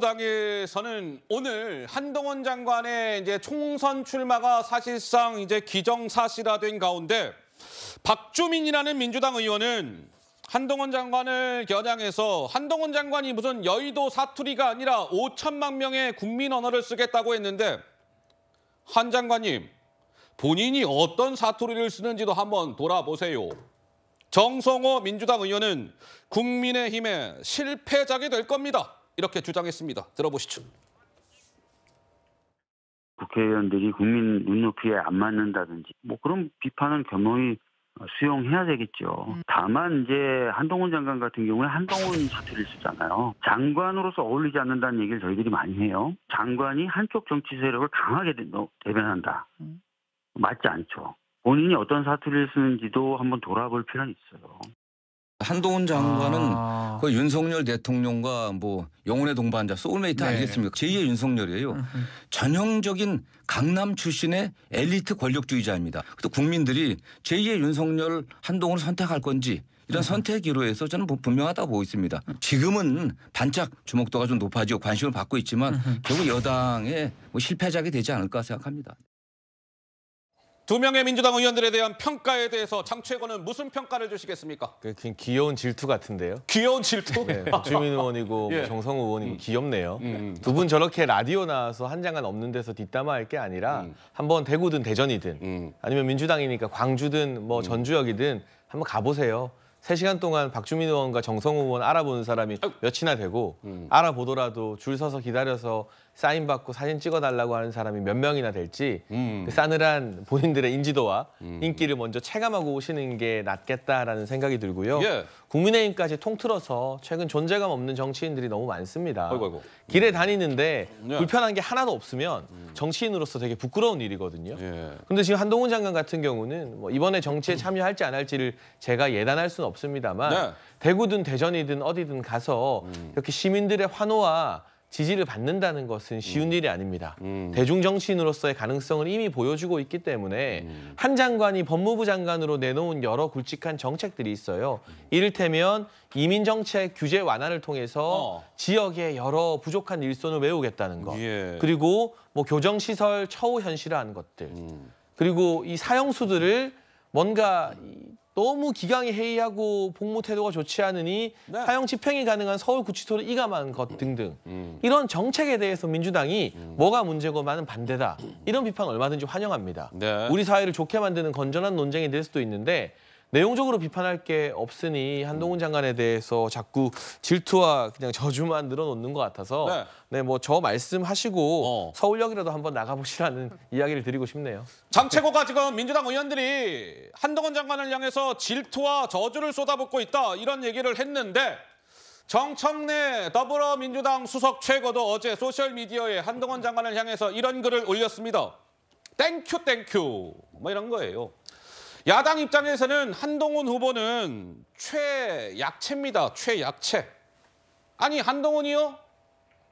민주당에서는 오늘 한동훈 장관의 이제 총선 출마가 사실상 이제 기정사실화된 가운데 박주민이라는 민주당 의원은 한동훈 장관을 겨냥해서 한동훈 장관이 무슨 여의도 사투리가 아니라 5천만 명의 국민 언어를 쓰겠다고 했는데 한 장관님, 본인이 어떤 사투리를 쓰는지도 한번 돌아보세요. 정성호 민주당 의원은 국민의힘의 실패작이 될 겁니다. 이렇게 주장했습니다. 들어보시죠. 국회의원들이 국민 눈높이에 안 맞는다든지 뭐 그런 비판은 겸허히 수용해야 되겠죠. 다만 이제 한동훈 장관 같은 경우에 한동훈 사투리를 쓰잖아요. 장관으로서 어울리지 않는다는 얘기를 저희들이 많이 해요. 장관이 한쪽 정치 세력을 강하게 대변한다. 맞지 않죠. 본인이 어떤 사투리를 쓰는지도 한번 돌아볼 필요는 있어요. 한동훈 장관은 그 윤석열 대통령과 뭐 영혼의 동반자, 소울메이트 아니겠습니까? 제2의 윤석열이에요. 전형적인 강남 출신의 엘리트 권력주의자입니다. 또 국민들이 제2의 윤석열 한동훈을 선택할 건지 이런 선택 기로에서 저는 분명하다고 보고 있습니다. 지금은 반짝 주목도가 좀 높아지고 관심을 받고 있지만 결국 여당의 뭐 실패작이 되지 않을까 생각합니다. 두 명의 민주당 의원들에 대한 평가에 대해서 장 최고는 무슨 평가를 주시겠습니까? 그냥 귀여운 질투 같은데요. 귀여운 질투? 네, 박주민 의원이고 예. 정성호 의원이고 귀엽네요. 두 분 저렇게 라디오 나와서 한 장관 없는 데서 뒷담화할 게 아니라 한번 대구든 대전이든 아니면 민주당이니까 광주든 뭐 전주역이든 한번 가보세요. 3시간 동안 박주민 의원과 정성호 의원 알아보는 사람이 몇이나 되고 알아보더라도 줄 서서 기다려서 사인 받고 사진 찍어달라고 하는 사람이 몇 명이나 될지 그 싸늘한 본인들의 인지도와 인기를 먼저 체감하고 오시는 게 낫겠다라는 생각이 들고요. 예. 국민의힘까지 통틀어서 최근 존재감 없는 정치인들이 너무 많습니다. 아이고. 길에 다니는데 예. 불편한 게 하나도 없으면 정치인으로서 되게 부끄러운 일이거든요. 그런데 예. 지금 한동훈 장관 같은 경우는 뭐 이번에 정치에 참여할지 안 할지를 제가 예단할 수는 없습니다만 네. 대구든 대전이든 어디든 가서 이렇게 시민들의 환호와 지지를 받는다는 것은 쉬운 일이 아닙니다. 대중 정치인으로서의 가능성을 이미 보여주고 있기 때문에 한 장관이 법무부 장관으로 내놓은 여러 굵직한 정책들이 있어요. 이를테면 이민정책 규제 완화를 통해서 지역의 여러 부족한 일손을 메우겠다는 것. 예. 그리고 뭐 교정시설 처우 현실화하는 것들. 그리고 이 사형수들을 뭔가 너무 기강이 해이하고 복무 태도가 좋지 않으니 사형 집행이 가능한 서울구치소를 이감한 것 등등. 이런 정책에 대해서 민주당이 뭐가 문제고 많은 반대다. 이런 비판 얼마든지 환영합니다. 네. 우리 사회를 좋게 만드는 건전한 논쟁이 될 수도 있는데 내용적으로 비판할 게 없으니 한동훈 장관에 대해서 자꾸 질투와 그냥 저주만 늘어놓는 것 같아서 뭐 저 말씀하시고 서울역이라도 한번 나가보시라는 이야기를 드리고 싶네요. 장 최고가 지금 민주당 의원들이 한동훈 장관을 향해서 질투와 저주를 쏟아붓고 있다 이런 얘기를 했는데 정청래 더불어민주당 수석 최고도 어제 소셜미디어에 한동훈 장관을 향해서 이런 글을 올렸습니다. 땡큐 뭐 이런 거예요. 야당 입장에서는 한동훈 후보는 최약체입니다. 최약체. 아니 한동훈이요?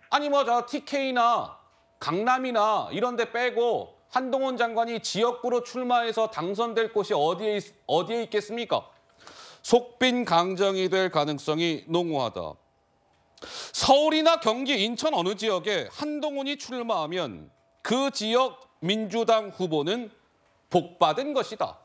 아니 뭐 저 TK나 강남이나 이런 데 빼고 한동훈 장관이 지역구로 출마해서 당선될 곳이 어디에 있겠습니까? 속빈 강정이 될 가능성이 농후하다. 서울이나 경기, 인천 어느 지역에 한동훈이 출마하면 그 지역 민주당 후보는 복받은 것이다.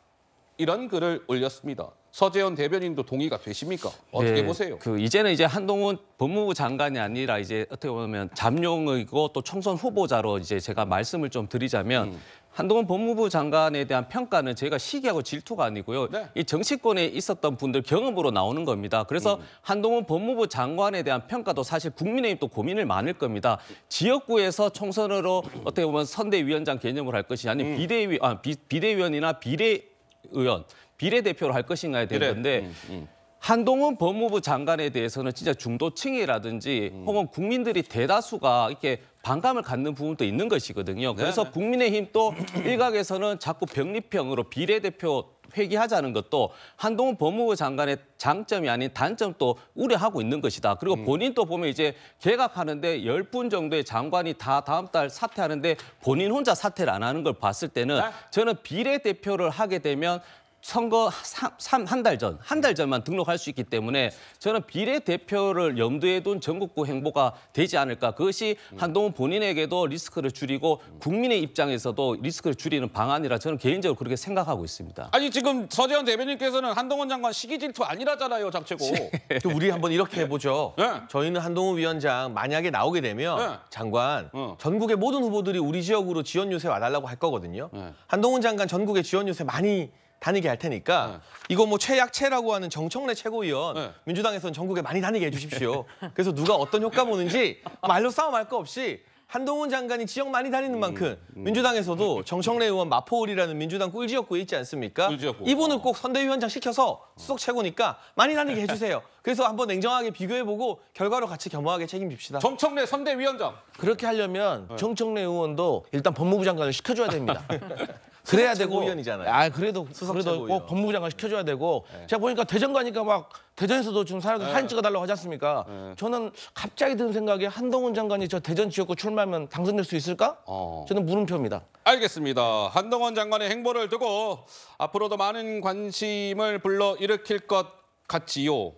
이런 글을 올렸습니다. 서재원 대변인도 동의가 되십니까? 어떻게 보세요? 이제는 이제 한동훈 법무부 장관이 아니라 이제 어떻게 보면 잠룡이고 또 총선 후보자로 이제 제가 말씀을 좀 드리자면 한동훈 법무부 장관에 대한 평가는 저희가 시기하고 질투가 아니고요. 이 정치권에 있었던 분들 경험으로 나오는 겁니다. 그래서 한동훈 법무부 장관에 대한 평가도 사실 국민의힘도 고민을 많을 겁니다. 지역구에서 총선으로 어떻게 보면 선대위원장 개념으로 할 것이 아니면 비대위원이나 비례의원, 비례대표로 할 것인가에 대한 건데 한동훈 법무부 장관에 대해서는 진짜 중도층이라든지 혹은 국민들이 대다수가 이렇게 반감을 갖는 부분도 있는 것이거든요. 그래서 국민의힘 또 일각에서는 자꾸 병립형으로 비례대표 회귀하자는 것도 한동훈 법무부 장관의 장점이 아닌 단점도 우려하고 있는 것이다. 그리고 본인도 보면 이제 개각하는데 10분 정도의 장관이 다 다음 달 사퇴하는데 본인 혼자 사퇴를 안 하는 걸 봤을 때는 저는 비례대표를 하게 되면 선거 한 달 전만 등록할 수 있기 때문에 저는 비례대표를 염두에 둔 전국구 행보가 되지 않을까. 그것이 한동훈 본인에게도 리스크를 줄이고 국민의 입장에서도 리스크를 줄이는 방안이라 저는 개인적으로 그렇게 생각하고 있습니다. 아니 지금 서재원 대변인께서는 한동훈 장관 시기 질투 아니라잖아요, 장최고. 또 우리 한번 이렇게 해보죠. 네. 저희는 한동훈 위원장 만약에 나오게 되면 네. 장관 전국의 모든 후보들이 우리 지역으로 지원 유세 와달라고 할 거거든요. 한동훈 장관 전국에 지원 유세 많이 다니게 할 테니까 이거 뭐 최약체라고 하는 정청래 최고위원 민주당에서는 전국에 많이 다니게 해주십시오. 그래서 누가 어떤 효과 보는지 말로 싸움할 거 없이 한동훈 장관이 지역 많이 다니는 만큼 민주당에서도 정청래 의원 마포을이라는 민주당 꿀지역구에 있지 않습니까? 꿀지역구. 이분을 꼭 선대위원장 시켜서 수석 최고니까 많이 다니게 해주세요. 그래서 한번 냉정하게 비교해보고 결과로 같이 겸허하게 책임집시다. 정청래 선대위원장. 그렇게 하려면 정청래 의원도 일단 법무부 장관을 시켜줘야 됩니다. 그래야 되고. 최고위원이잖아요. 그래도 최고위원. 꼭 법무부 장관 시켜줘야 되고. 제가 보니까 대전 가니까 막 대전에서도 지금 사람들 사진 찍어달라고 하지 않습니까? 저는 갑자기 든 생각에 한동훈 장관이 저 대전 지역구 출마하면 당선될 수 있을까? 저는 물음표입니다. 알겠습니다. 한동훈 장관의 행보를 두고 앞으로도 많은 관심을 불러일으킬 것 같지요.